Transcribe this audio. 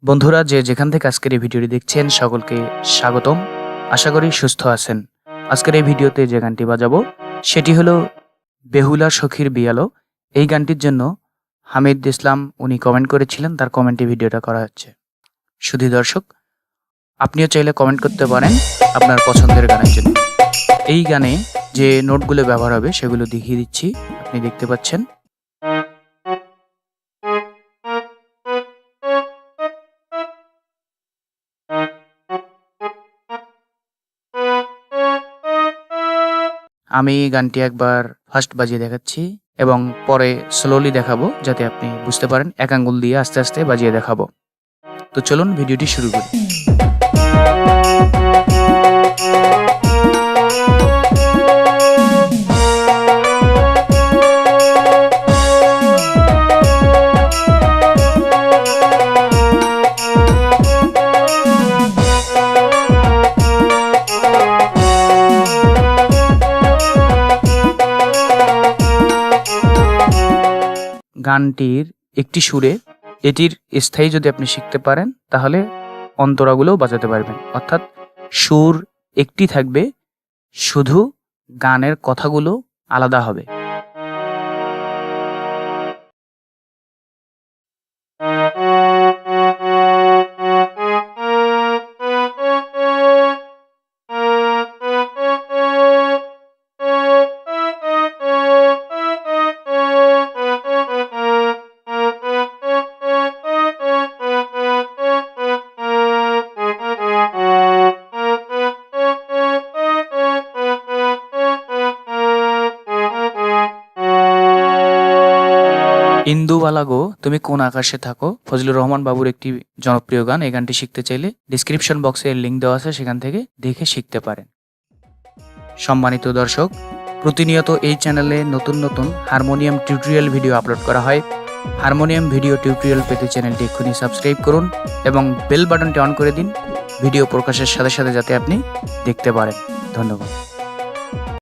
বন্ধুরা যে যেখান থেকে আজকের এই ভিডিওটি দেখছেন সকলকে স্বাগতম। আশা করি সুস্থ আছেন। আজকের এই ভিডিওতে যে গানটি বাজাবো সেটি হলো বেহুলা সখীর বিয়ালো। এই গানটির জন্য হামিদ ইসলাম উনি কমেন্ট করেছিলেন, তার কমেন্টে ভিডিওটা করা হচ্ছে। শুধু দর্শক, আপনিও চাইলে কমেন্ট করতে পারেন আপনার পছন্দের গানের জন্য। এই গানে যে নোটগুলো ব্যবহার হবে সেগুলো দেখিয়ে দিচ্ছি, আপনি দেখতে পাচ্ছেন। আমি গানটি একবার ফার্স্ট বাজিয়ে দেখাচ্ছি এবং পরে স্লোলি দেখাবো যাতে আপনি বুঝতে পারেন। এক আঙ্গুল দিয়ে আস্তে আস্তে বাজিয়ে দেখাবো। তো চলুন ভিডিওটি শুরু করি। গানটির একটি সুরে এটির স্থায়ী যদি আপনি শিখতে পারেন তাহলে অন্তরাগুলোও বাজাতে পারবেন। অর্থাৎ সুর একটি থাকবে, শুধু গানের কথাগুলো আলাদা হবে। ইন্দুবালা গো তুমি কোন আকাশে থাকো ফজলুর রহমান বাবুর একটি জনপ্রিয় গান। এই গানটি শিখতে চাইলে ডিসক্রিপশন বক্সে এর লিঙ্ক দেওয়া আছে, সেখান থেকে দেখে শিখতে পারেন। সম্মানিত দর্শক, প্রতিনিয়ত এই চ্যানেলে নতুন নতুন হারমোনিয়াম টিউটোরিয়াল ভিডিও আপলোড করা হয়। হারমোনিয়াম ভিডিও টিউটোরিয়াল পেতে চ্যানেলটি এক্ষুনি সাবস্ক্রাইব করুন এবং বেল বাটনটি অন করে দিন ভিডিও প্রকাশের সাথে সাথে যাতে আপনি দেখতে পারেন। ধন্যবাদ।